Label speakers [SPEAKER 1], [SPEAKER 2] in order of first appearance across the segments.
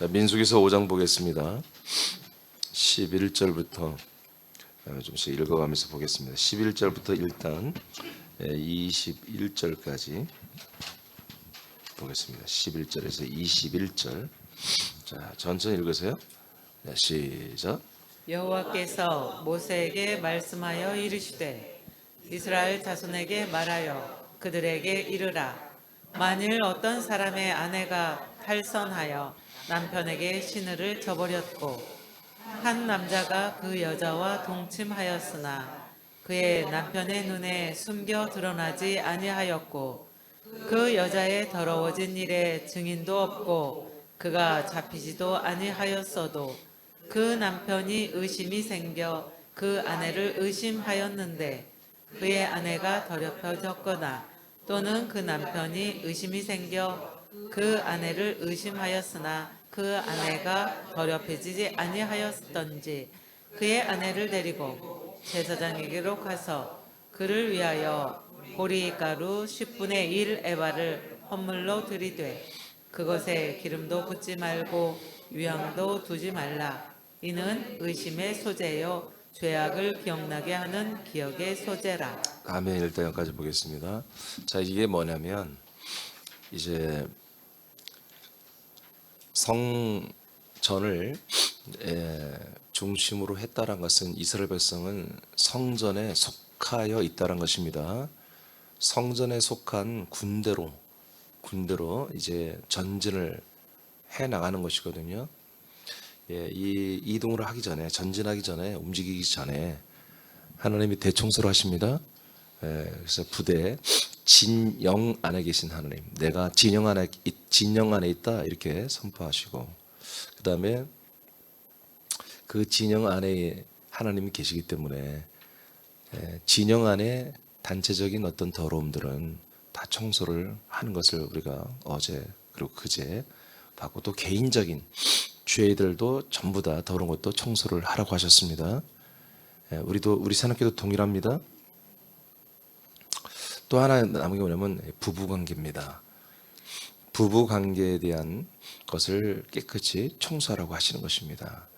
[SPEAKER 1] 자, 민수기서 5장 보겠습니다. 11절부터 좀씩 읽어가면서 보겠습니다. 11절부터 일단 21절까지 보겠습니다. 11절에서 21절. 자, 천천히 읽으세요. 자, 시작.
[SPEAKER 2] 여호와께서 모세에게 말씀하여 이르시되 이스라엘 자손에게 말하여 그들에게 이르라. 만일 어떤 사람의 아내가 탈선하여 남편에게 시누를 저버렸고 한 남자가 그 여자와 동침하였으나 그의 남편의 눈에 숨겨 드러나지 아니하였고 그 여자의 더러워진 일에 증인도 없고 그가 잡히지도 아니하였어도 그 남편이 의심이 생겨 그 아내를 의심하였는데 그의 아내가 더럽혀졌거나 또는 그 남편이 의심이 생겨 그 아내를 의심하였으나 그 아내가 더럽혀지지 아니하였던지 그의 아내를 데리고 제사장에게로 가서 그를 위하여 보리가루 10분의 1 에바를 헌물로 드리되 그것에 기름도 붓지 말고 유향도 두지 말라. 이는 의심의 소재요 죄악을 기억나게 하는 기억의 소재라.
[SPEAKER 1] 아멘. 일단 여기까지 보겠습니다. 자, 이게 뭐냐면 이제 성전을 중심으로 했다는 것은 이스라엘 백성은 성전에 속하여 있다는 것입니다. 성전에 속한 군대로 이제 전진을 해 나가는 것이거든요. 이 이동을 하기 전에, 전진하기 전에, 움직이기 전에 하나님이 대청소를 하십니다. 그래서 부대 진영 안에 계신 하나님, 내가 진영 안에 있다 이렇게 선포하시고, 그 다음에 그 진영 안에 하나님이 계시기 때문에 진영 안에 단체적인 어떤 더러움들은 다 청소를 하는 것을 우리가 어제 그리고 그제 봤고, 또 개인적인 죄들도 전부 다 더러운 것도 청소를 하라고 하셨습니다. 우리 산업계도 동일합니다. 또 하나 남은 게 뭐냐면 부부관계입니다. 부부관계에 대한 것을 깨끗이 청소하라고 하시는 것입니다.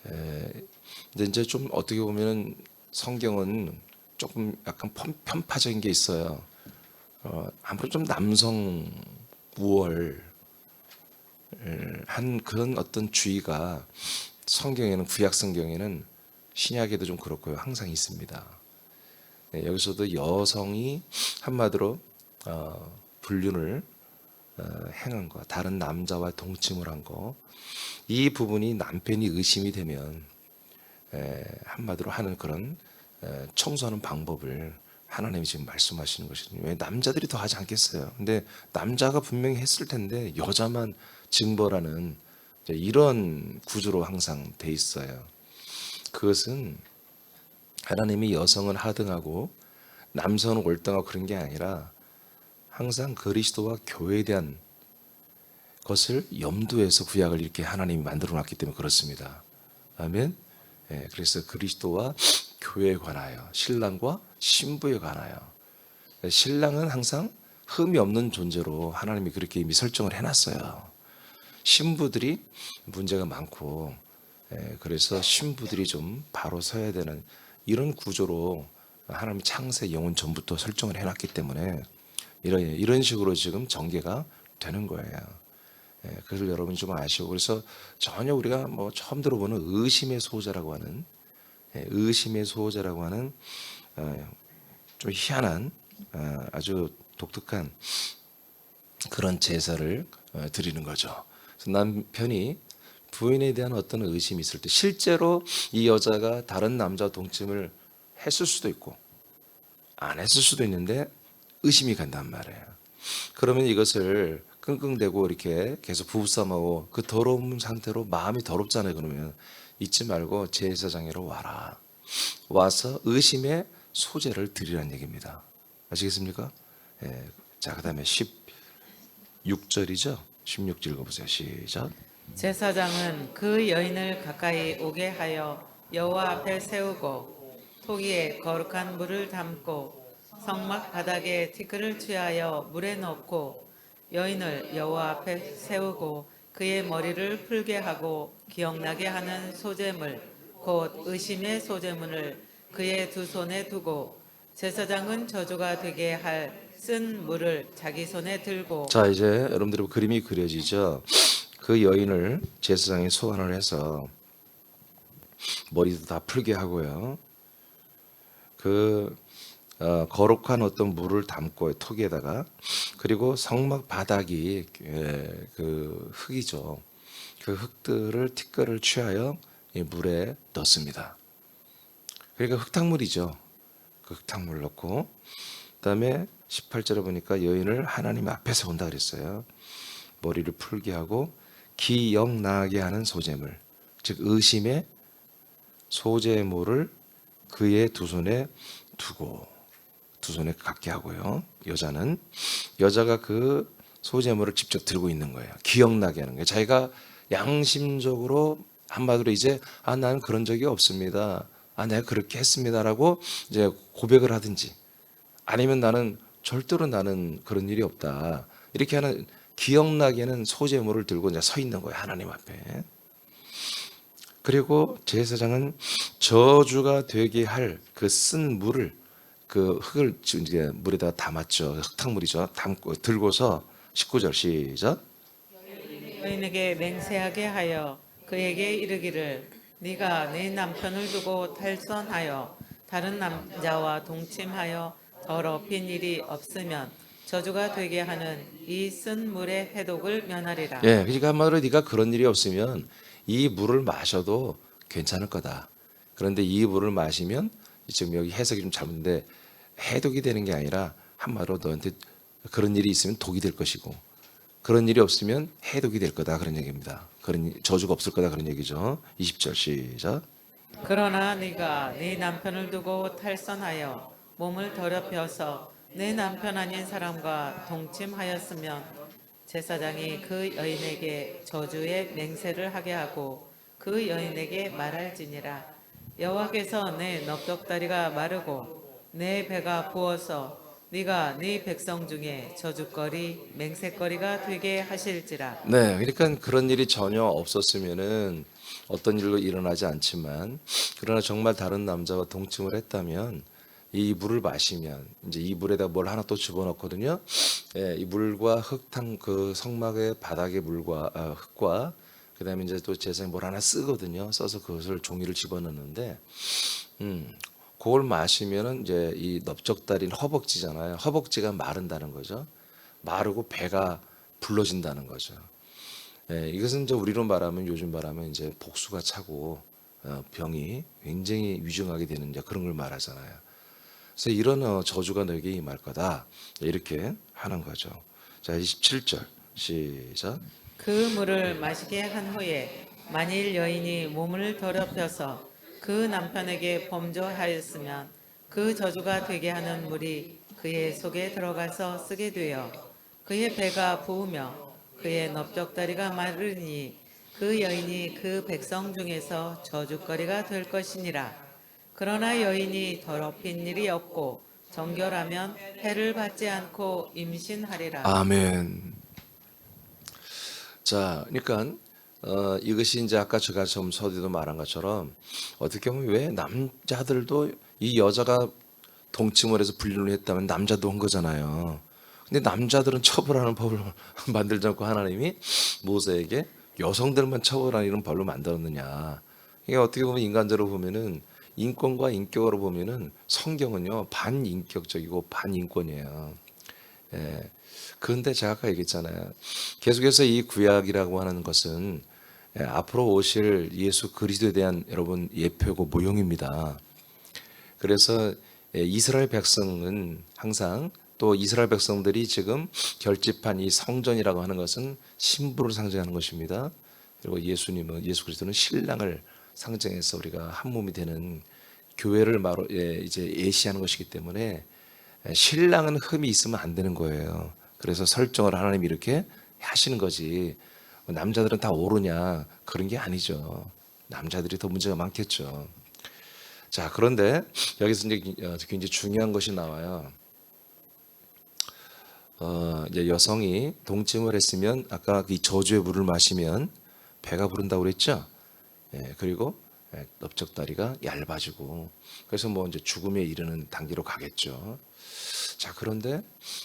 [SPEAKER 1] 근데 이제 좀 어떻게 보면 성경은 조금 약간 편파적인 게 있어요. 아무래도 좀 남성 우월 한 그런 어떤 주의가 성경에는, 구약 성경에는, 신약에도 좀 그렇고요, 항상 있습니다. 여기서도 여성이 한마디로 불륜을 행한 거, 다른 남자와 동침을 한 거, 이 부분이 남편이 의심이 되면 한마디로 하는 그런 청소하는 방법을 하나님이 지금 말씀하시는 것이거든요. 왜 남자들이 더 하지 않겠어요? 근데 남자가 분명히 했을 텐데 여자만 징벌하는 이런 구조로 항상 돼 있어요. 그것은 하나님이 여성은 하등하고 남성은 월등하고 그런 게 아니라 항상 그리스도와 교회에 대한 것을 염두에서 구약을 이렇게 하나님이 만들어 놨기 때문에 그렇습니다. 아멘. 그래서 그리스도와 교회에 관하여, 신랑과 신부에 관하여, 신랑은 항상 흠이 없는 존재로 하나님이 그렇게 이미 설정을 해놨어요. 신부들이 문제가 많고, 그래서 신부들이 좀 바로 서야 되는 이런 구조로 하나님이 창세 영혼 전부터 설정을 해놨기 때문에 이런 식으로 지금 전개가 되는 거예요. 그래서 여러분이 좀 아시고, 그래서 전혀 우리가 뭐 처음 들어보는 의심의 소자라고 하는 좀 희한한 아주 독특한 그런 제사를 드리는 거죠. 그래서 남편이 부인에 대한 어떤 의심이 있을 때, 실제로 이 여자가 다른 남자와 동침을 했을 수도 있고 안 했을 수도 있는데 의심이 간단 말이에요. 그러면 이것을 끙끙대고 이렇게 계속 부부싸움하고 그 더러운 상태로 마음이 더럽잖아요. 그러면 잊지 말고 제사장에로 와라. 와서 의심의 소재를 드리라는 얘기입니다. 아시겠습니까? 자, 그 다음에 16절이죠. 16절 읽어보세요. 시작.
[SPEAKER 2] 제사장은 그 여인을 가까이 오게 하여 여호와 앞에 세우고 토기에 거룩한 물을 담고 성막 바닥에 티끌을 취하여 물에 넣고 여인을 여호와 앞에 세우고 그의 머리를 풀게 하고 기억나게 하는 소재물 곧 의심의 소재물을 그의 두 손에 두고 제사장은 저주가 되게 할 쓴 물을 자기 손에 들고.
[SPEAKER 1] 자, 이제 여러분들의 그림이 그려지죠. 그 여인을 제사장이 소환을 해서 머리도 다 풀게 하고요. 그 거룩한 어떤 물을 담고 톡에다가, 그리고 성막 바닥이 그 흙이죠. 그 흙들을 티끌을 취하여 이 물에 넣습니다. 그러니까 흙탕물이죠. 그 흙탕물 넣고, 그다음에 18절에 보니까 여인을 하나님 앞에서 온다 그랬어요. 머리를 풀게 하고 기억나게 하는 소재물, 즉 의심의 소재물을 그의 두 손에 두고, 두 손에 갖게 하고요. 여자가 그 소재물을 직접 들고 있는 거예요. 기억나게 하는 거예요. 자기가 양심적으로 한마디로 이제 나는 그런 적이 없습니다. 내가 그렇게 했습니다라고 이제 고백을 하든지, 아니면 절대로 나는 그런 일이 없다, 이렇게 하는 기억나게 하는 소재물을 들고 이제 서 있는 거예요, 하나님 앞에. 그리고 제사장은 저주가 되게 할 그 쓴 물을, 그 흙을 이제 물에다 담았죠. 흙탕물이죠. 담고 들고서 19절 시작.
[SPEAKER 2] 여인에게 맹세하게 하여 그에게 이르기를 네가 네 남편을 두고 탈선하여 다른 남자와 동침하여 더럽힌 일이 없으면 저주가 되게 하는 이 쓴 물의 해독을 면하리라.
[SPEAKER 1] 예, 그러니까 한마디로 네가 그런 일이 없으면 이 물을 마셔도 괜찮을 거다. 그런데 이 물을 마시면, 지금 여기 해석이 좀 잘못인데, 해독이 되는 게 아니라 한마디로 너한테 그런 일이 있으면 독이 될 것이고, 그런 일이 없으면 해독이 될 거다, 그런 얘기입니다. 그런 저주가 없을 거다, 그런 얘기죠. 20절 시작.
[SPEAKER 2] 그러나 네가 네 남편을 두고 탈선하여 몸을 더럽혀서 내 남편 아닌 사람과 동침하였으면 제사장이 그 여인에게 저주의 맹세를 하게 하고 그 여인에게 말할지니라. 여호와께서 내 넓적다리가 마르고 내 배가 부어서 네가 네 백성 중에 저주거리 맹세거리가 되게 하실지라.
[SPEAKER 1] 네, 그러니까 그런 일이 전혀 없었으면은 어떤 일도 일어나지 않지만, 그러나 정말 다른 남자와 동침을 했다면 이 물을 마시면, 이제 이 물에다 뭘 하나 또 집어넣거든요. 예, 이 물과 그 성막의 바닥의 물과 흙과, 그다음에 이제 또 제사에 뭘 하나 쓰거든요. 써서 그것을 종이를 집어넣는데, 그걸 마시면은 이제 이 넓적다리는 허벅지잖아요. 허벅지가 마른다는 거죠. 마르고 배가 불러진다는 거죠. 예, 이것은 이제 우리로 말하면, 요즘 말하면 이제 복수가 차고 병이 굉장히 위중하게 되는 이제 그런 걸 말하잖아요. 그래서 이런 저주가 너에게 임할 거다, 이렇게 하는 거죠. 자, 27절 시작.
[SPEAKER 2] 그 물을 마시게 한 후에 만일 여인이 몸을 더럽혀서 그 남편에게 범죄하였으면 그 저주가 되게 하는 물이 그의 속에 들어가서 쓰게 되어 그의 배가 부으며 그의 넓적다리가 마르니 그 여인이 그 백성 중에서 저주거리가 될 것이니라. 그러나 여인이 더럽힌 일이 없고 정결하면 해를 받지 않고 임신하리라.
[SPEAKER 1] 아멘. 자, 그러니까 이것이 이제 아까 제가 좀 서두에도 말한 것처럼, 어떻게 보면 왜 남자들도 이 여자가 동침을 해서 불륜을 했다면 남자도 한 거잖아요. 근데 남자들은 처벌하는 법을 만들지 않고 하나님이 모세에게 여성들만 처벌하는 이런 법을 만들었느냐. 이게 어떻게 보면 인간적으로 보면은, 인권과 인격으로 보면은 성경은요 반인격적이고 반인권이에요. 예. 그런데 제가 아까 얘기했잖아요. 계속해서 이 구약이라고 하는 것은 앞으로 오실 예수 그리스도에 대한 여러분 예표고 모형입니다. 그래서 이스라엘 백성은 항상, 또 이스라엘 백성들이 지금 결집한 이 성전이라고 하는 것은 신부를 상징하는 것입니다. 그리고 예수 그리스도는 신랑을 상징해서 우리가 한 몸이 되는 교회를 이제 예시하는 것이기 때문에 신랑은 흠이 있으면 안 되는 거예요. 그래서 설정을 하나님이 이렇게 하시는 거지, 남자들은 다 옳으냐, 그런 게 아니죠. 남자들이 더 문제가 많겠죠. 자, 그런데 여기서 이제 굉장히 중요한 것이 나와요. 이제 여성이 동침을 했으면 아까 이 저주의 물을 마시면 배가 부른다고 그랬죠. 그리고 넓적다리가 얇아지고 그래서 뭐 이제 죽음에 이르는 단계로 가겠죠. 자, 그런데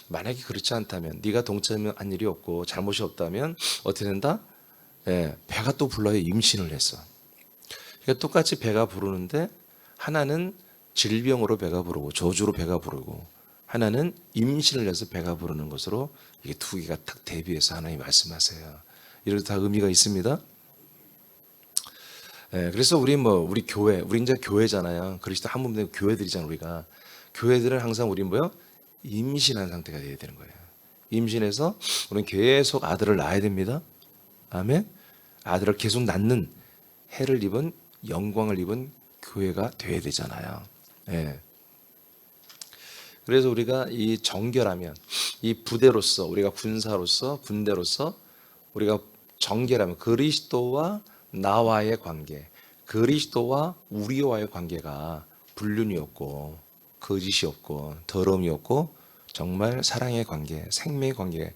[SPEAKER 1] 만약에 그렇지 않다면 네가 동침한 일이 없고 잘못이 없다면 어떻게 된다? 배가 또 불러요. 임신을 했어. 그러니까 똑같이 배가 부르는데 하나는 질병으로 배가 부르고 저주로 배가 부르고 하나는 임신을 해서 배가 부르는 것으로 이게 두 개가 딱 대비해서 하나님 말씀하세요. 이런 다 의미가 있습니다. 그래서 우리 교회, 우리 이제 교회잖아요. 그리스도 한 몸된 교회들이잖아요. 우리가 교회들은 항상 우리 뭐요? 임신한 상태가 돼야 되는 거예요. 임신해서 우리는 계속 아들을 낳아야 됩니다. 아멘. 아들을 계속 낳는 해를 입은 영광을 입은 교회가 돼야 되잖아요. 그래서 우리가 이 정결하면 이 부대로서 우리가 군사로서 군대로서 우리가 정결하면 그리스도와 나와의 관계, 그리스도와 우리와의 관계가 불륜이 없고 거짓이 없고 더러움이 없고 정말 사랑의 관계, 생명의 관계,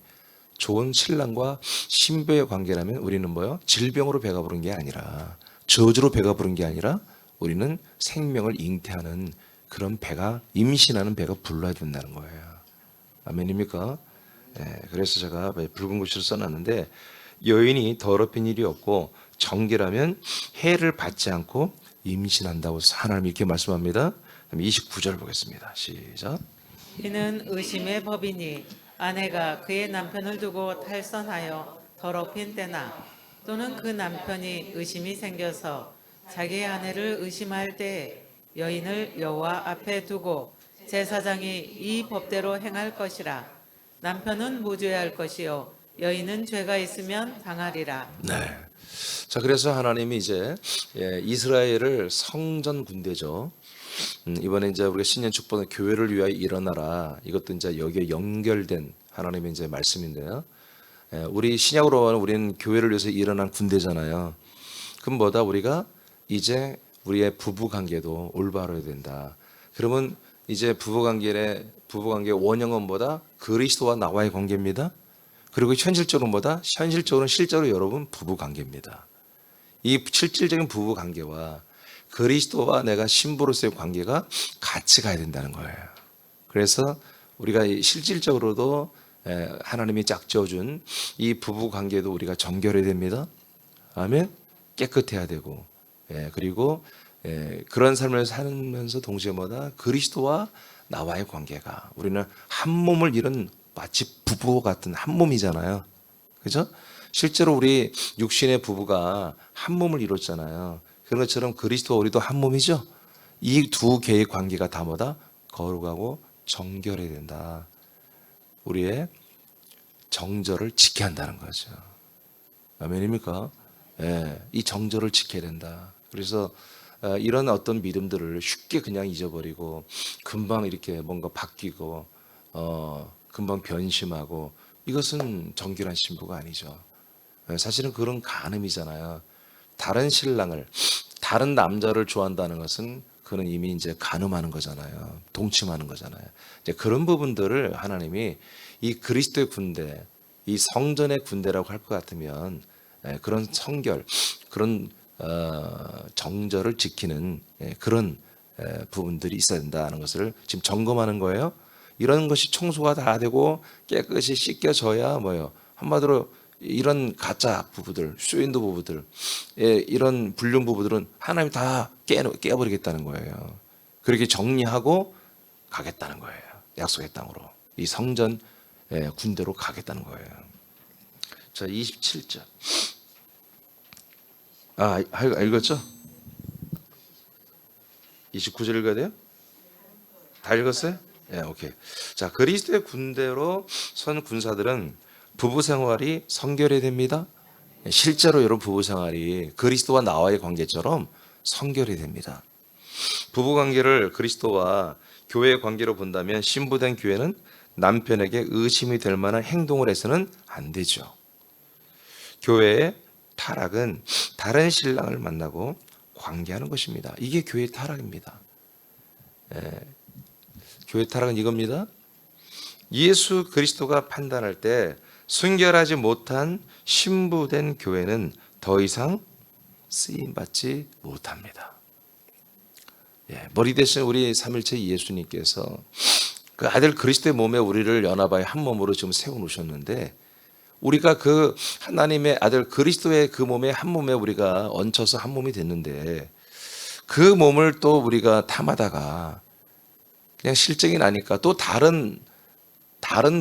[SPEAKER 1] 좋은 신랑과 신부의 관계라면 우리는 뭐요? 질병으로 배가 부른 게 아니라 저주로 배가 부른 게 아니라 우리는 생명을 잉태하는 그런 배가 임신하는 배가 불러야 된다는 거예요. 아멘입니까? 그래서 제가 붉은 글씨로 써놨는데 여인이 더럽힌 일이 없고 정결하면 해를 받지 않고 임신한다고 하나님 이렇게 말씀합니다. 29절 보겠습니다. 시작.
[SPEAKER 2] 이는 의심의 법이니 아내가 그의 남편을 두고 탈선하여 더럽힌 때나 또는 그 남편이 의심이 생겨서 자기 아내를 의심할 때에 여인을 여호와 앞에 두고 제사장이 이 법대로 행할 것이라. 남편은 무죄할 것이요 여인은 죄가 있으면 당하리라.
[SPEAKER 1] 네. 자, 그래서 하나님이 이제 이스라엘을 성전 군대죠. 이번에 이제 우리가 신년 축복은 교회를 위하여 일어나라. 이것도 이제 여기에 연결된 하나님의 이제 말씀인데요. 우리 신약으로 보면 우리는 교회를 위해서 일어난 군대잖아요. 그럼 뭐다? 우리가 이제 우리의 부부 관계도 올바로야 된다. 그러면 이제 부부 관계의 원형은 뭐다? 그리스도와 나와의 관계입니다. 그리고 현실적으로 뭐다? 현실적으로는 실제로 여러분 부부 관계입니다. 이 실질적인 부부 관계와 그리스도와 내가 신부로서의 관계가 같이 가야 된다는 거예요. 그래서 우리가 실질적으로도 하나님이 짝지어준 이 부부 관계도 우리가 정결해야 됩니다. 아멘. 깨끗해야 되고 그리고 그런 삶을 살면서 동시에 뭐다? 그리스도와 나와의 관계가 우리는 한 몸을 이룬 마치 부부 같은 한 몸이잖아요. 그죠? 실제로 우리 육신의 부부가 한 몸을 이뤘잖아요. 그런 것처럼 그리스도와 우리도 한 몸이죠. 이 두 개의 관계가 다 뭐다? 거룩하고 정결해야 된다. 우리의 정절을 지켜야 한다는 거죠. 아멘입니까? 이 정절을 지켜야 된다. 그래서 이런 어떤 믿음들을 쉽게 그냥 잊어버리고 금방 이렇게 뭔가 바뀌고 금방 변심하고 이것은 정결한 신부가 아니죠. 사실은 그런 간음이잖아요. 다른 신랑을 다른 남자를 좋아한다는 것은 그는 이미 이제 간음하는 거잖아요. 동침하는 거잖아요. 이제 그런 부분들을 하나님이 이 그리스도의 군대, 이 성전의 군대라고 할 것 같으면 그런 성결, 그런 정절을 지키는 그런 부분들이 있어야 된다는 것을 지금 점검하는 거예요. 이런 것이 청소가 다 되고 깨끗이 씻겨져야 뭐예요? 한마디로 이런 가짜 부부들, 쇼윈도 부부들, 이런 불륜 부부들은 하나님이 다 깨버리겠다는 거예요. 그렇게 정리하고 가겠다는 거예요. 약속의 땅으로. 이 성전 군대로 가겠다는 거예요. 자, 27절. 읽었죠? 29절 읽어야 돼요? 다 읽었어요? 오케이. 자, 그리스도의 군대로 선 군사들은 부부 생활이 성결해야 됩니다. 실제로 여러분 부부 생활이 그리스도와 나와의 관계처럼 성결해야 됩니다. 부부 관계를 그리스도와 교회의 관계로 본다면 신부된 교회는 남편에게 의심이 될 만한 행동을 해서는 안 되죠. 교회의 타락은 다른 신랑을 만나고 관계하는 것입니다. 이게 교회의 타락입니다. 교회 타락은 이겁니다. 예수 그리스도가 판단할 때 순결하지 못한 신부된 교회는 더 이상 쓰임 받지 못합니다. 머리 대신 우리 삼일체 예수님께서 그 아들 그리스도의 몸에 우리를 연합하여 한 몸으로 지금 세워 놓으셨는데, 우리가 그 하나님의 아들 그리스도의 그 몸에 한 몸에 우리가 얹혀서 한 몸이 됐는데, 그 몸을 또 우리가 탐하다가 그냥 실증이 나니까 또 다른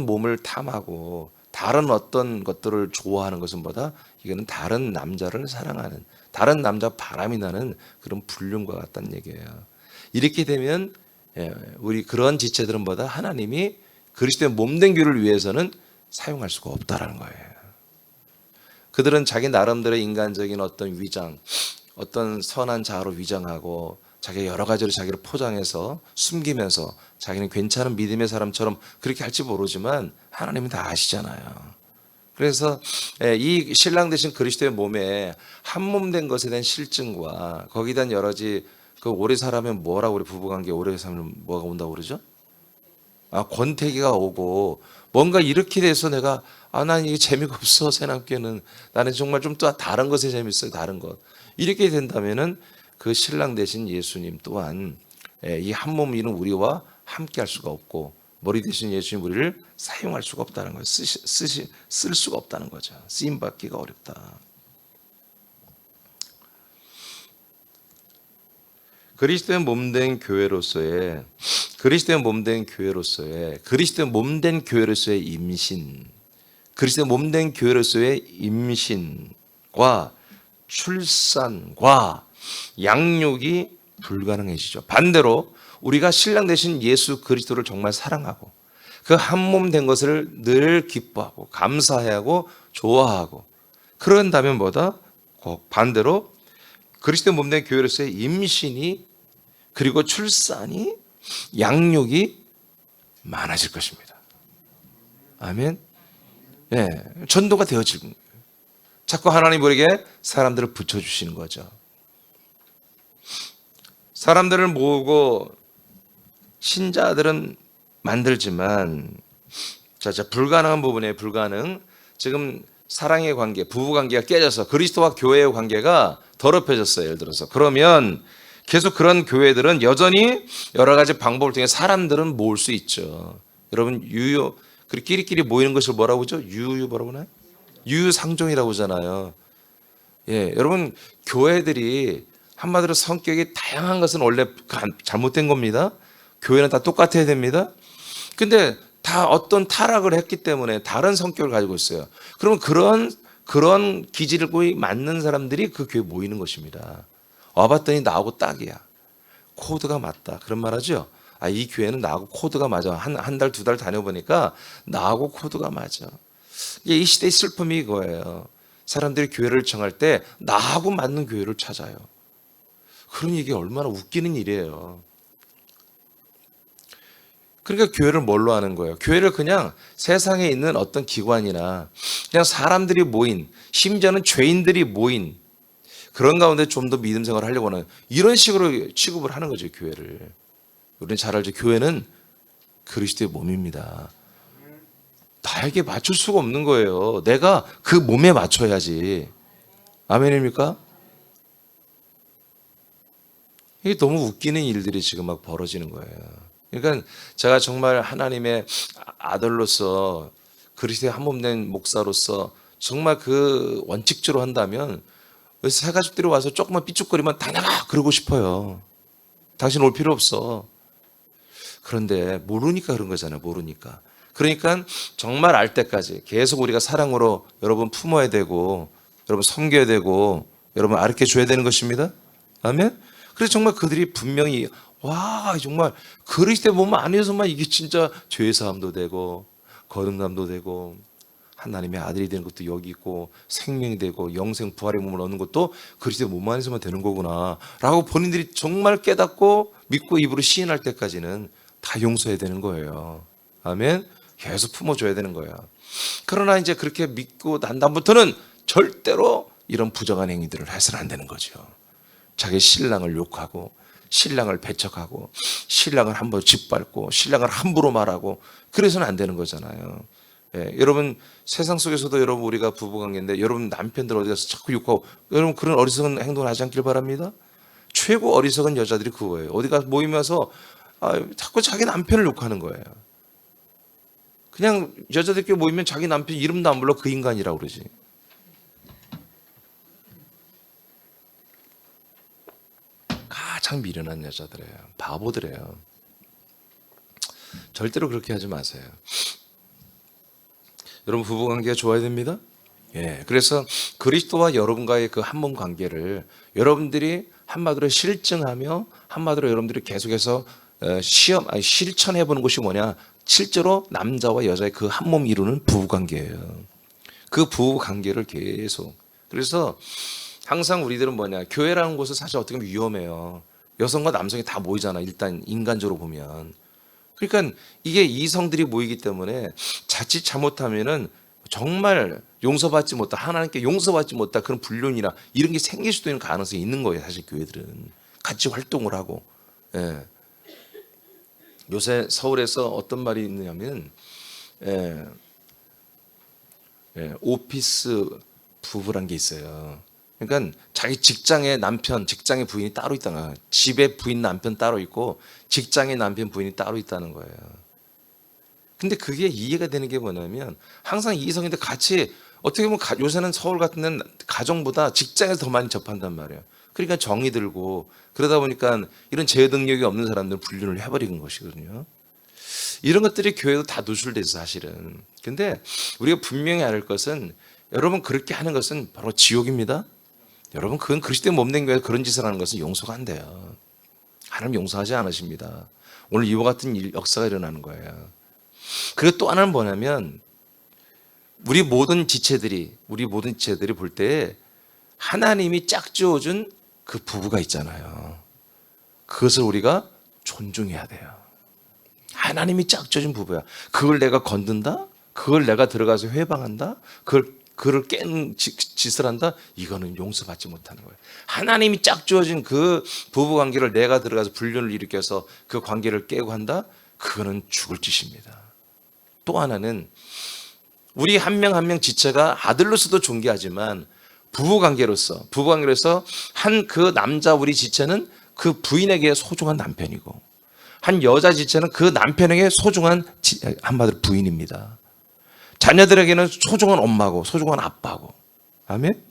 [SPEAKER 1] 몸을 탐하고 다른 어떤 것들을 좋아하는 것은 보다 이거는 다른 남자를 사랑하는, 다른 남자 바람이 나는 그런 불륜과 같다는 얘기예요. 이렇게 되면 우리 그런 지체들은 보다 하나님이 그리스도의 몸된 교회를 위해서는 사용할 수가 없다라는 거예요. 그들은 자기 나름대로의 인간적인 어떤 위장, 어떤 선한 자아로 위장하고 자기가 여러 가지로 자기를 포장해서 숨기면서 자기는 괜찮은 믿음의 사람처럼 그렇게 할지 모르지만 하나님은 다 아시잖아요. 그래서 이 신랑 되신 그리스도의 몸에 한 몸 된 것에 대한 실증과 거기에 대한 여러 가지, 그 오래 살면 뭐라고, 우리 부부관계 오래 살면 뭐가 온다고 그러죠? 권태기가 오고 뭔가 이렇게 돼서 내가 난 이게 재미가 없어, 새남교는 나는 정말 좀 또 다른 것에 재밌어요, 다른 것. 이렇게 된다면은 그 신랑 되신 예수님 또한 이 한 몸 이룬 우리와 함께 할 수가 없고, 머리 되신 예수님 우리를 사용할 수가 없다는 거예요. 쓸 수가 없다는 거죠. 쓰임 받기가 어렵다. 그리스도의 몸된 교회로서의 임신, 그리스도의 몸된 교회로서의 임신과 출산과 양육이 불가능해지죠. 반대로 우리가 신랑 되신 예수 그리스도를 정말 사랑하고 그 한 몸 된 것을 늘 기뻐하고 감사해하고 좋아하고, 그런다면 뭐다? 반대로 그리스도의 몸된 교회로서의 임신이, 그리고 출산이, 양육이 많아질 것입니다. 아멘. 전도가 되어질 거예요. 자꾸 하나님 우리에게 사람들을 붙여주시는 거죠. 사람들을 모으고 신자들은 만들지만, 불가능한 부분에 불가능. 지금 사랑의 관계, 부부 관계가 깨져서 그리스도와 교회의 관계가 더럽혀졌어요. 예를 들어서 그러면 계속 그런 교회들은 여전히 여러 가지 방법을 통해 사람들은 모을 수 있죠. 여러분 그리고 끼리끼리 모이는 것을 뭐라고 하죠? 뭐라고 하나요? 유유상종이라고 하잖아요. 여러분 교회들이 한마디로 성격이 다양한 것은 원래 잘못된 겁니다. 교회는 다 똑같아야 됩니다. 근데 다 어떤 타락을 했기 때문에 다른 성격을 가지고 있어요. 그러면 그런 기질을 맞는 사람들이 그 교회에 모이는 것입니다. 와봤더니 나하고 딱이야. 코드가 맞다. 그런 말 하죠. 이 교회는 나하고 코드가 맞아. 한 달, 두 달 다녀보니까 나하고 코드가 맞아. 이 시대의 슬픔이 이거예요. 사람들이 교회를 정할 때 나하고 맞는 교회를 찾아요. 그러니 이게 얼마나 웃기는 일이에요. 그러니까 교회를 뭘로 하는 거예요? 교회를 그냥 세상에 있는 어떤 기관이나 그냥 사람들이 모인, 심지어는 죄인들이 모인 그런 가운데 좀 더 믿음 생활을 하려고 하는, 이런 식으로 취급을 하는 거죠, 교회를. 우리는 잘 알죠. 교회는 그리스도의 몸입니다. 나에게 맞출 수가 없는 거예요. 내가 그 몸에 맞춰야지. 아멘입니까? 이게 너무 웃기는 일들이 지금 막 벌어지는 거예요. 그러니까 제가 정말 하나님의 아들로서, 그리스도의 한 몸 된 목사로서 정말 그 원칙대로 한다면 새 가족들이 와서 조금만 삐죽거리면 다 나가! 그러고 싶어요. 당신 올 필요 없어. 그런데 모르니까 그런 거잖아요. 모르니까. 그러니까 정말 알 때까지 계속 우리가 사랑으로 여러분 품어야 되고, 여러분 섬겨야 되고, 여러분 아르켜 줘야 되는 것입니다. 아멘? 그래서 정말 그들이 분명히 정말 그리스도의 몸 안에서만 이게 진짜 죄사함도 되고 거듭남도 되고 하나님의 아들이 되는 것도 여기 있고 생명이 되고 영생 부활의 몸을 얻는 것도 그리스도의 몸 안에서만 되는 거구나 라고 본인들이 정말 깨닫고 믿고 입으로 시인할 때까지는 다 용서해야 되는 거예요. 아멘. 계속 품어줘야 되는 거예요. 그러나 이제 그렇게 믿고 난 다음부터는 절대로 이런 부정한 행위들을 해서는 안 되는 거죠. 자기 신랑을 욕하고 신랑을 배척하고 신랑을 함부로 짓밟고 신랑을 함부로 말하고 그래서는 안 되는 거잖아요. 여러분 세상 속에서도 여러분 우리가 부부관계인데 여러분 남편들 어디 가서 자꾸 욕하고 여러분 그런 어리석은 행동을 하지 않길 바랍니다. 최고 어리석은 여자들이 그거예요. 어디가 모이면서 자꾸 자기 남편을 욕하는 거예요. 그냥 여자들끼리 모이면 자기 남편 이름도 안 불러 그 인간이라고 그러지. 가장 미련한 여자들이에요. 바보들이에요. 절대로 그렇게 하지 마세요. 여러분 부부관계가 좋아야 됩니다. 그래서 그리스도와 여러분과의 그 한 몸 관계를 여러분들이 한마디로 실증하며 한마디로 여러분들이 계속해서 실천해 보는 것이 뭐냐? 실제로 남자와 여자의 그 한 몸 이루는 부부관계예요. 그 부부관계를 계속. 그래서 항상 우리들은 뭐냐? 교회라는 곳은 사실 어떻게 보면 위험해요. 여성과 남성이 다 모이잖아. 일단 인간적으로 보면. 그러니까 이게 이성들이 모이기 때문에 자칫 잘못하면은 정말 용서받지 못한 하나님께 용서받지 못한 그런 불륜이나 이런 게 생길 수도 있는 가능성이 있는 거예요. 사실 교회들은 같이 활동을 하고. 요새 서울에서 어떤 말이 있느냐면 오피스 부부란 게 있어요. 그러니까 자기 직장의 남편, 직장의 부인이 따로 있다는 거예요. 집에 부인 남편 따로 있고 직장의 남편 부인이 따로 있다는 거예요. 근데 그게 이해가 되는 게 뭐냐면 항상 이성인데 같이 어떻게 보면 요새는 서울 같은 데는 가정보다 직장에서 더 많이 접한단 말이에요. 그러니까 정이 들고 그러다 보니까 이런 제어 능력이 없는 사람들은 불륜을 해버리는 것이거든요. 이런 것들이 교회도 다 누설돼 있어 사실은. 근데 우리가 분명히 알 것은 여러분 그렇게 하는 것은 바로 지옥입니다. 여러분 그건 그리스도의 몸된 교회에서 그런 짓을 하는 것은 용서가 안 돼요. 하나님 용서하지 않으십니다. 오늘 이와 같은 역사가 일어나는 거예요. 그리고 또 하나는 뭐냐면 우리 모든 지체들이 볼 때 하나님이 짝지어준 그 부부가 있잖아요. 그것을 우리가 존중해야 돼요. 하나님이 짝지어준 부부야. 그걸 내가 건든다? 그걸 내가 들어가서 회방한다? 그를 깨는 짓을 한다? 이거는 용서받지 못하는 거예요. 하나님이 짝지어진 그 부부관계를 내가 들어가서 불륜을 일으켜서 그 관계를 깨고 한다? 그거는 죽을 짓입니다. 또 하나는 우리 한 명 한 명 지체가 아들로서도 존귀하지만 부부관계로서 한 그 남자 우리 지체는 그 부인에게 소중한 남편이고 한 여자 지체는 그 남편에게 소중한 한마디로 부인입니다. 자녀들에게는 소중한 엄마고 소중한 아빠고. 아멘.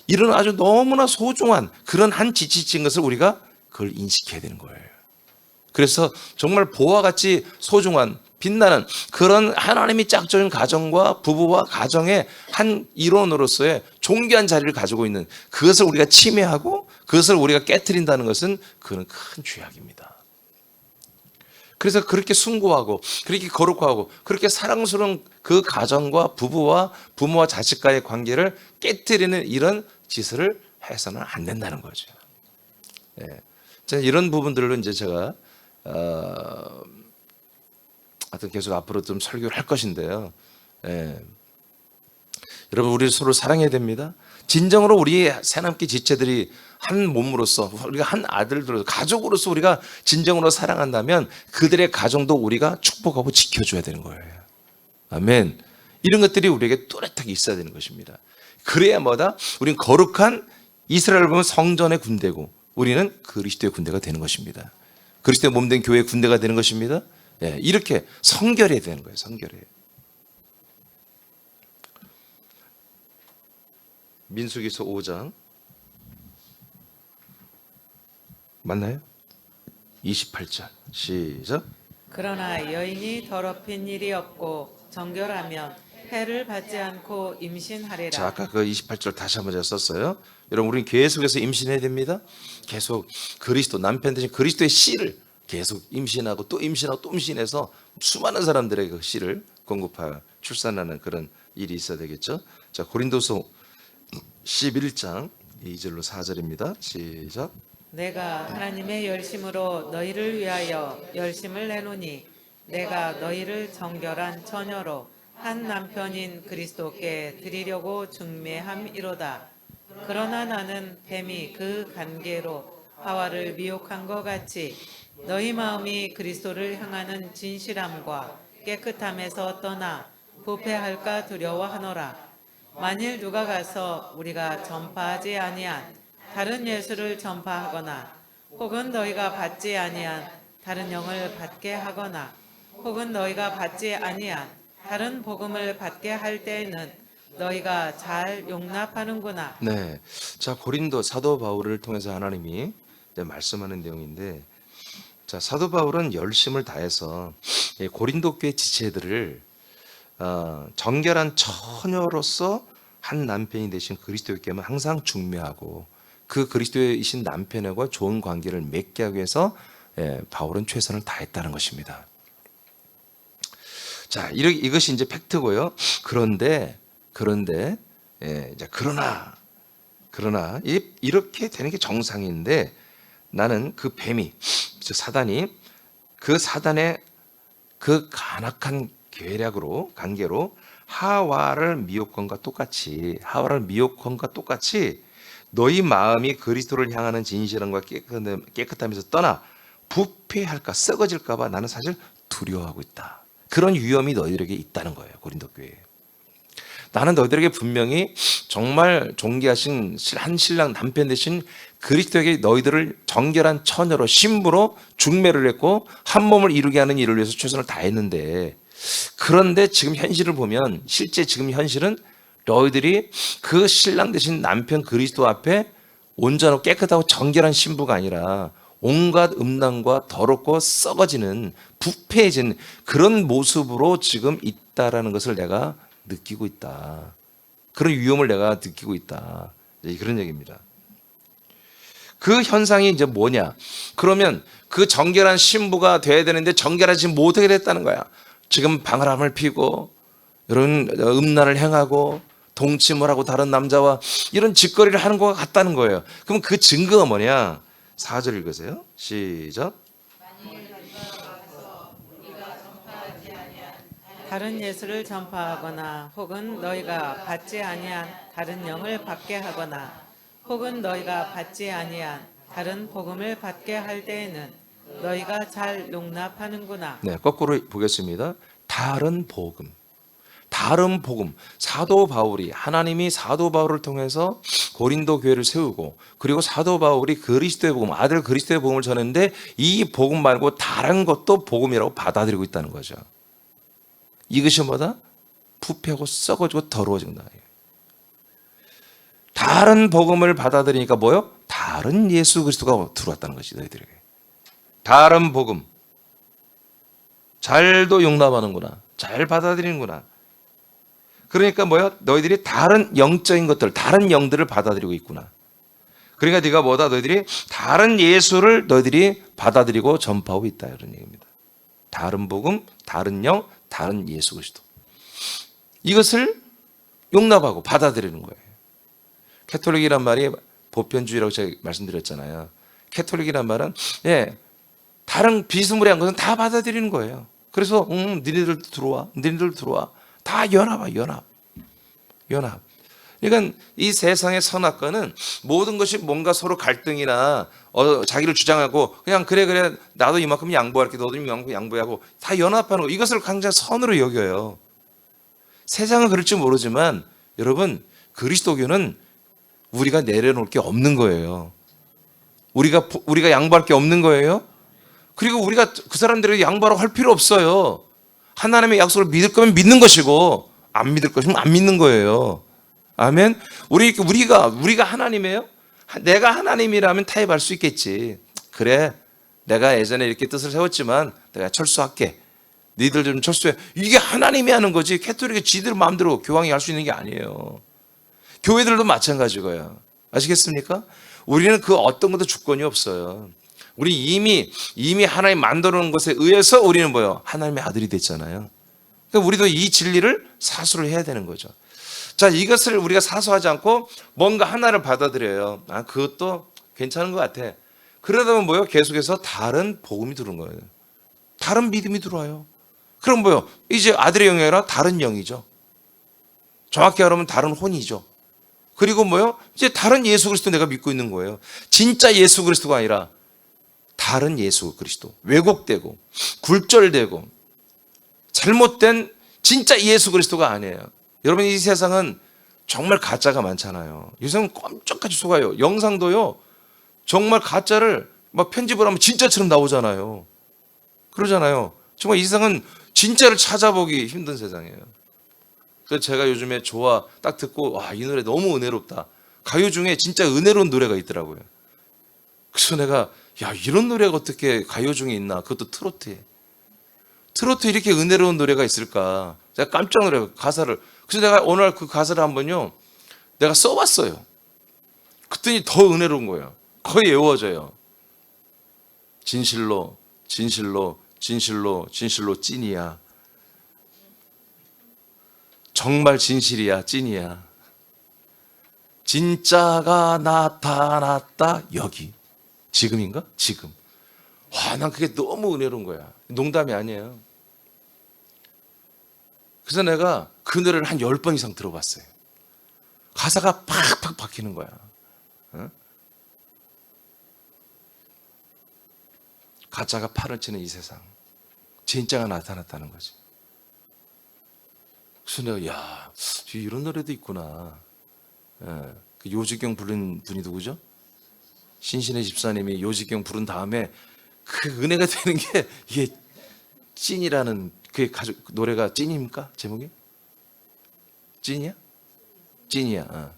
[SPEAKER 1] 이런 아주 너무나 소중한 그런 한 지체인 것을 우리가 그걸 인식해야 되는 거예요. 그래서 정말 보와 같이 소중한 빛나는 그런 하나님이 짝져준 가정과 부부와 가정의 한 일원으로서의 존귀한 자리를 가지고 있는 그것을 우리가 침해하고 그것을 우리가 깨트린다는 것은 그건 큰 죄악입니다. 그래서 그렇게 숭고하고 그렇게 거룩하고 그렇게 사랑스러운 그 가정과 부부와 부모와 자식과의 관계를 깨트리는 이런 짓을 해서는 안 된다는 거죠. 자, 이런 부분들로 이제 제가 하여튼 계속 앞으로 좀 설교를 할 것인데요. 여러분 우리 서로 사랑해야 됩니다. 진정으로 우리 새남기 지체들이 한 몸으로서 우리가 한 아들들로서 가족으로서 우리가 진정으로 사랑한다면 그들의 가정도 우리가 축복하고 지켜줘야 되는 거예요. 아멘. 이런 것들이 우리에게 뚜렷하게 있어야 되는 것입니다. 그래야 뭐다? 우리는 거룩한 이스라엘을 보면 성전의 군대고 우리는 그리스도의 군대가 되는 것입니다. 그리스도의 몸된 교회의 군대가 되는 것입니다. 이렇게 성결해야 되는 거예요. 성결해. 민수기서 5장 맞나요? 28절 시작.
[SPEAKER 2] 그러나 여인이 더럽힌 일이 없고 정결하면 해를 받지 않고 임신하리라.
[SPEAKER 1] 자, 아까 그 28절 다시 한번 제가 썼어요. 여러분 우리는 계속해서 임신해야 됩니다. 계속 그리스도 남편 대신 그리스도의 씨를 계속 임신하고 또 임신하고 또 임신해서 수많은 사람들에게 그 씨를 공급하여 출산하는 그런 일이 있어야 되겠죠. 자, 고린도서 11장 2절로 4절입니다. 시작.
[SPEAKER 2] 내가 하나님의 열심으로 너희를 위하여 열심을 내노니 내가 너희를 정결한 처녀로 한 남편인 그리스도께 드리려고 중매함이로다. 그러나 나는 뱀이 그 관계로 하와를 미혹한 것 같이 너희 마음이 그리스도를 향하는 진실함과 깨끗함에서 떠나 부패할까 두려워하노라. 만일 누가 가서 우리가 전파하지 아니한 다른 예수를 전파하거나 혹은 너희가 받지 아니한 다른 영을 받게 하거나 혹은 너희가 받지 아니한 다른 복음을 받게 할 때에는 너희가 잘 용납하는구나.
[SPEAKER 1] 네. 자, 고린도 사도 바울을 통해서 하나님이 이제 말씀하는 내용인데, 자, 사도 바울은 열심을 다해서 이 고린도 교회 지체들을 정결한 처녀로서 한 남편이 되신 그리스도께만 항상 중매하고 그 그리스도이신 남편과 좋은 관계를 맺게 하기 위해서 바울은 최선을 다했다는 것입니다. 자, 이것이 이제 팩트고요. 그런데 이제 그러나 이렇게 되는 게 정상인데, 나는 그 뱀이, 즉 사단이, 그 사단의 그 간악한 관계로 하와를 미혹한 것과 똑같이 너희 마음이 그리스도를 향하는 진실함과 깨끗함에서 떠나 부패할까, 썩어질까 봐 나는 사실 두려워하고 있다. 그런 위험이 너희들에게 있다는 거예요, 고린도 교회에. 나는 너희들에게 분명히 정말 존귀하신 한 신랑 남편 되신 그리스도에게 너희들을 정결한 처녀로, 신부로 중매를 했고 한 몸을 이루게 하는 일을 위해서 최선을 다했는데, 그런데 지금 현실을 보면, 실제 지금 현실은 너희들이 그 신랑 되신 남편 그리스도 앞에 온전하고 깨끗하고 정결한 신부가 아니라 온갖 음란과 더럽고 썩어지는, 부패해진 그런 모습으로 지금 있다라는 것을 내가 느끼고 있다. 그런 위험을 내가 느끼고 있다. 그런 얘기입니다. 그 현상이 이제 뭐냐? 그러면 그 정결한 신부가 돼야 되는데 정결하지 못하게 됐다는 거야. 지금 방울함을 피고 이런 음란을 행하고 동침을 하고 다른 남자와 이런 짓거리를 하는 것 같다는 거예요. 그럼 그 증거가 뭐냐? 4절 읽으세요. 시작.
[SPEAKER 2] 다른 예수를 전파하거나 혹은 너희가 받지 아니한 다른 영을 받게 하거나 혹은 너희가 받지 아니한 다른 복음을 받게 할 때에는 너희가 잘 용납하는구나.
[SPEAKER 1] 네, 거꾸로 보겠습니다. 다른 복음. 사도 바울이, 하나님이 사도 바울을 통해서 고린도 교회를 세우고, 그리고 사도 바울이 그리스도의 복음, 아들 그리스도의 복음을 전했는데 이 복음 말고 다른 것도 복음이라고 받아들이고 있다는 거죠. 이것이 뭐다? 부패하고 썩어지고 더러워진다. 다른 복음을 받아들이니까 뭐요? 다른 예수 그리스도가 들어왔다는 것이 너희들에게. 다른 복음. 잘도 용납하는구나. 잘 받아들이는구나. 그러니까 뭐야? 너희들이 다른 영적인 것들, 다른 영들을 받아들이고 있구나. 그러니까 네가 뭐다? 너희들이 다른 예수를 너희들이 받아들이고 전파하고 있다. 이런 얘기입니다. 다른 복음, 다른 영, 다른 예수 그리스도. 이것을 용납하고 받아들이는 거예요. 캐톨릭이란 말이 보편주의라고 제가 말씀드렸잖아요. 캐톨릭이란 말은 다른 비스무리한 것은 다 받아들이는 거예요. 그래서 니네들도 들어와. 다 연합. 그러니까 이 세상의 선악과는 모든 것이 뭔가 서로 갈등이나 자기를 주장하고 그냥 그래 나도 이만큼 양보할게, 너도 이만큼 양보하고 다 연합하는 거, 이것을 강자 선으로 여겨요. 세상은 그럴지 모르지만 여러분, 그리스도교는 우리가 내려놓을 게 없는 거예요. 우리가 양보할 게 없는 거예요. 그리고 우리가 그 사람들에게 양보하라고 할 필요 없어요. 하나님의 약속을 믿을 거면 믿는 것이고 안 믿을 것이면 안 믿는 거예요. 아멘. 우리가 하나님이에요? 내가 하나님이라면 타협할 수 있겠지. 그래, 내가 예전에 이렇게 뜻을 세웠지만 내가 철수할게. 니들 좀 철수해. 이게 하나님이 하는 거지. 캐톨릭이 지들 마음대로 교황이 할 수 있는 게 아니에요. 교회들도 마찬가지고요. 아시겠습니까? 우리는 그 어떤 것도 주권이 없어요. 우리 이미 하나님 만들어 놓은 것에 의해서 우리는 뭐예요? 하나님의 아들이 됐잖아요. 그러니까 우리도 이 진리를 사수를 해야 되는 거죠. 자, 이것을 우리가 사수하지 않고 뭔가 하나를 받아들여요. 그것도 괜찮은 것 같아. 그러다 보면 뭐예요? 계속해서 다른 복음이 들어온 거예요. 다른 믿음이 들어와요. 그럼 뭐예요? 이제 아들의 영이 아니라 다른 영이죠. 정확히 말하면 다른 혼이죠. 그리고 뭐요? 이제 다른 예수 그리스도 내가 믿고 있는 거예요. 진짜 예수 그리스도가 아니라 다른 예수 그리스도, 왜곡되고 굴절되고 잘못된 진짜 예수 그리스도가 아니에요. 여러분, 이 세상은 정말 가짜가 많잖아요. 이 세상은 깜짝같이 속아요. 영상도요, 정말 가짜를 막 편집을 하면 진짜처럼 나오잖아요. 그러잖아요. 정말 이 세상은 진짜를 찾아보기 힘든 세상이에요. 그래서 제가 요즘에 딱 듣고, 와, 이 노래 너무 은혜롭다. 가요 중에 진짜 은혜로운 노래가 있더라고요. 그래서 내가, 야, 이런 노래가 어떻게 가요 중에 있나? 그것도 트로트에. 트로트 이렇게 은혜로운 노래가 있을까? 제가 깜짝 놀라요, 가사를. 그래서 내가 오늘 그 가사를 한번요, 내가 써봤어요. 그랬더니 더 은혜로운 거예요. 거의 외워져요. 진실로, 진실로, 진실로, 진실로 찐이야. 정말 진실이야, 찐이야. 진짜가 나타났다, 여기. 지금인가? 지금. 와, 난 그게 너무 은혜로운 거야. 농담이 아니에요. 그래서 내가 그 노래를 한 10번 이상 들어봤어요. 가사가 팍팍 바뀌는 거야. 어? 가짜가 팔을 치는 이 세상, 진짜가 나타났다는 거지. 그래서 내가, 야, 이런 노래도 있구나. 예, 그 요지경 부른 분이 누구죠? 신신의 집사님이 요지경 부른 다음에 그 은혜가 되는 게 이게 찐이라는 그 노래가 찐입니까? 제목이? 찐이야? 찐이야. 어.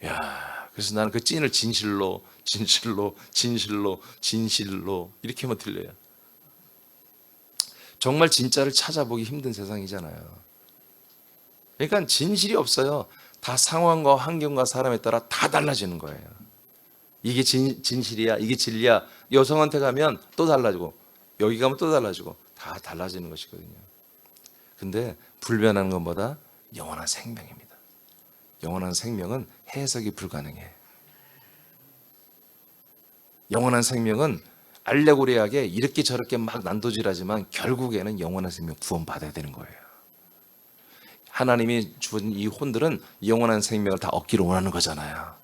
[SPEAKER 1] 야, 그래서 나는 그 찐을 진실로, 진실로, 진실로, 진실로 이렇게만 들려요. 정말 진짜를 찾아보기 힘든 세상이잖아요. 그러니까 진실이 없어요. 다 상황과 환경과 사람에 따라 다 달라지는 거예요. 이게 진실이야, 이게 진리야. 여성한테 가면 또 달라지고, 여기 가면 또 달라지고, 다 달라지는 것이거든요. 근데 불변하는 것보다 영원한 생명입니다. 영원한 생명은 해석이 불가능해. 영원한 생명은 알레고리하게 이렇게 저렇게 막 난도질하지만 결국에는 영원한 생명 구원받아야 되는 거예요. 하나님이 주신 이 혼들은 영원한 생명을 다 얻기를 원하는 거잖아요.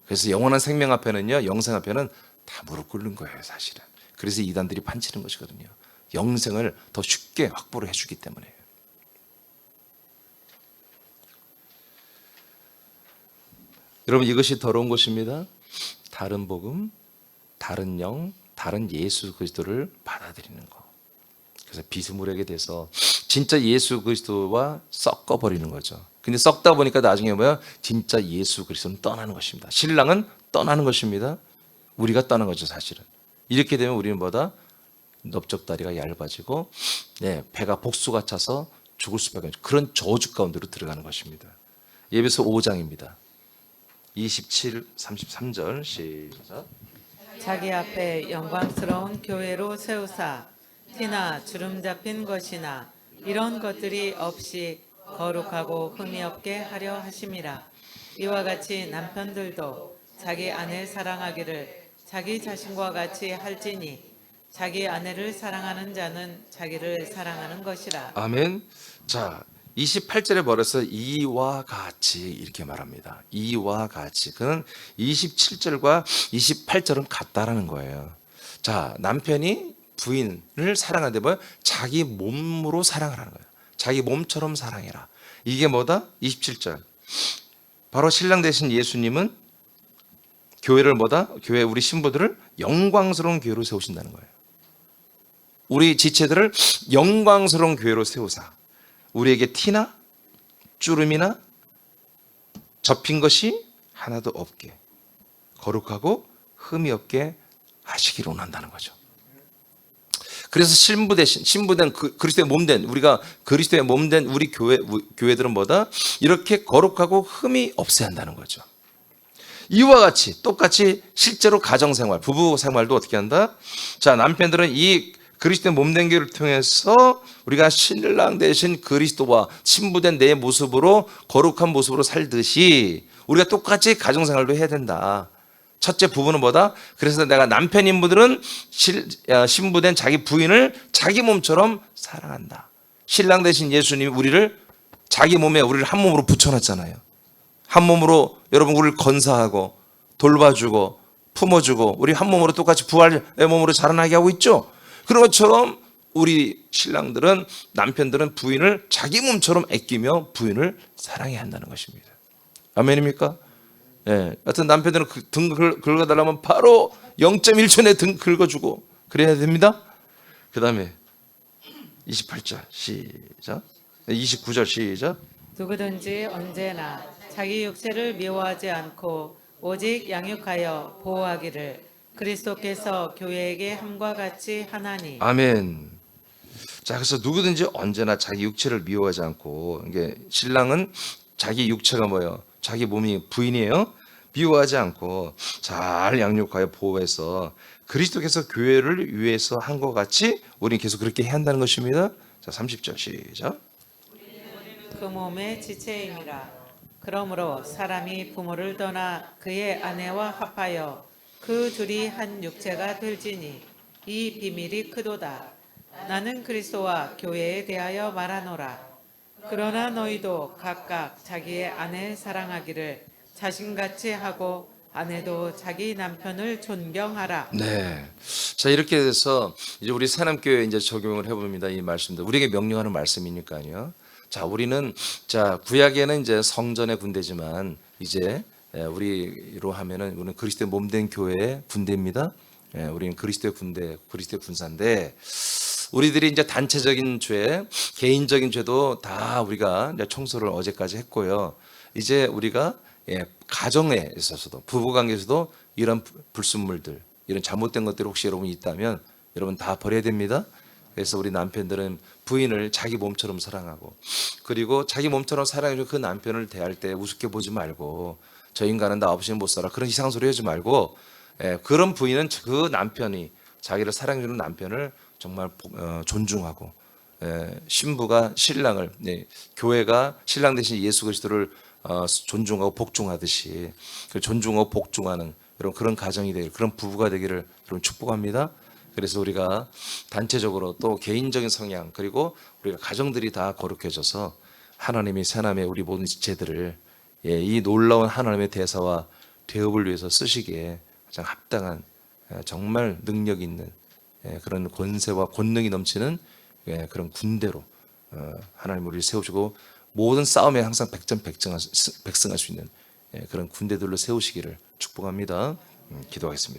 [SPEAKER 1] 그래서 영원한 생명 앞에는요, 영생 앞에는 다 무릎 꿇는 거예요, 사실은. 그래서 이단들이 판치는 것이거든요. 영생을 더 쉽게 확보를 해주기 때문에. 여러분, 이것이 더러운 것입니다. 다른 복음, 다른 영, 다른 예수 그리스도를 받아들이는 거. 그래서 비스무리하게 돼서 진짜 예수 그리스도와 섞어버리는 거죠. 근데 썩다 보니까 나중에 뭐야? 진짜 예수 그리스도는 떠나는 것입니다. 신랑은 떠나는 것입니다. 우리가 떠난 거죠, 사실은. 이렇게 되면 우리는 뭐다? 넓적다리가 얇아지고, 네, 배가 복수가 차서 죽을 수밖에 없는 그런 저주 가운데로 들어가는 것입니다. 예배서 5장입니다. 27, 33절 시작.
[SPEAKER 2] 자기 앞에 영광스러운 교회로 세우사 티나 주름 잡힌 것이나 이런 것들이 없이 거룩하고 흠이 없게 하려 하심이라. 이와 같이 남편들도 자기 아내 사랑하기를 자기 자신과 같이 할지니 자기 아내를 사랑하는 자는 자기를 사랑하는 것이라.
[SPEAKER 1] 아멘. 자, 28절에 벌어서 이와 같이 이렇게 말합니다. 이와 같이. 그는 27절과 28절은 같다라는 거예요. 자, 남편이 부인을 사랑하는데 뭐야? 자기 몸으로 사랑을 하는 거예요. 자기 몸처럼 사랑해라. 이게 뭐다? 27절. 바로 신랑 되신 예수님은 교회를 뭐다? 교회 우리 신부들을 영광스러운 교회로 세우신다는 거예요. 우리 지체들을 영광스러운 교회로 세우사 우리에게 티나 주름이나 접힌 것이 하나도 없게 거룩하고 흠이 없게 하시기를 원한다는 거죠. 그래서 신부된 그리스도의 몸된 우리가 그리스도의 몸된 우리 교회들은 뭐다? 이렇게 거룩하고 흠이 없어야 한다는 거죠. 이와 같이 똑같이 실제로 가정생활, 부부생활도 어떻게 한다? 자, 남편들은 이 그리스도의 몸된 교회를 통해서 우리가 신랑 대신 그리스도와 신부된 내 모습으로 거룩한 모습으로 살듯이 우리가 똑같이 가정생활도 해야 된다. 첫째, 부부는 뭐다? 그래서 내가 남편인 분들은 신부된 자기 부인을 자기 몸처럼 사랑한다. 신랑 대신 예수님이 우리를 자기 몸에 우리를 한 몸으로 붙여놨잖아요. 한 몸으로 여러분 우리를 건사하고 돌봐주고 품어주고 우리 한 몸으로 똑같이 부활의 몸으로 자라나게 하고 있죠. 그런 것처럼 우리 신랑들은 남편들은 부인을 자기 몸처럼 아끼며 부인을 사랑해야 한다는 것입니다. 아멘입니까? 예, 하여튼 남편들은 등 긁어달라면 바로 0.1초 내에 등 긁어주고 그래야 됩니다. 그 다음에 28절 시작, 29절 시작.
[SPEAKER 2] 누구든지 언제나 자기 육체를 미워하지 않고 오직 양육하여 보호하기를 그리스도께서 교회에게 함과 같이 하나니.
[SPEAKER 1] 아멘. 자, 그래서 누구든지 언제나 자기 육체를 미워하지 않고, 이게 신랑은 자기 육체가 뭐예요? 자기 몸이 부인이에요. 미워하지 않고 잘 양육하여 보호해서 그리스도께서 교회를 위해서 한 것 같이 우리는 계속 그렇게 해야 한다는 것입니다. 자, 30절 시작.
[SPEAKER 2] 그 몸의 지체임이라. 그러므로 사람이 부모를 떠나 그의 아내와 합하여 그 둘이 한 육체가 될지니 이 비밀이 크도다. 나는 그리스도와 교회에 대하여 말하노라. 그러나 너희도 각각 자기의 아내 사랑하기를 자신같이 하고 아내도 자기 남편을 존경하라.
[SPEAKER 1] 네. 자, 이렇게 해서 이제 우리 새남교회에 이제 적용을 해봅니다. 이 말씀들. 우리에게 명령하는 말씀이니까요. 자, 우리는 자, 구약에는 이제 성전의 군대지만 이제 우리로 하면은 우리는 그리스도의 몸된 교회의 군대입니다. 우리는 그리스도의 군대, 그리스도의 군사인데 우리들이 이제 단체적인 죄, 개인적인 죄도 다 우리가 이제 청소를 어제까지 했고요. 이제 우리가 가정에 있어서도 부부관계에서도 이런 불순물들, 이런 잘못된 것들이 혹시 여러분이 있다면 여러분 다 버려야 됩니다. 그래서 우리 남편들은 부인을 자기 몸처럼 사랑하고 그리고 자기 몸처럼 사랑해주는 그 남편을 대할 때 우습게 보지 말고 저 인간은 나 없이는 못 살아 그런 이상한 소리 하지 말고 그런 부인은 그 남편이 자기를 사랑해주는 남편을 정말 존중하고 신부가 신랑을 교회가 신랑 대신 예수 그리스도를 존중하고 복종하듯이 존중하고 복종하는 그런 가정이 되기를 그런 부부가 되기를 여러분 축복합니다. 그래서 우리가 단체적으로 또 개인적인 성향 그리고 우리가 가정들이 다 거룩해져서 하나님이 새남의 우리 모든 지체들을 이 놀라운 하나님의 대사와 대업을 위해서 쓰시기에 가장 합당한 정말 능력 있는 그런 권세와 권능이 넘치는 그런 군대로 하나님 우리를 세우시고 모든 싸움에 항상 백전백승할 수 있는 그런 군대들로 세우시기를 축복합니다. 기도하겠습니다.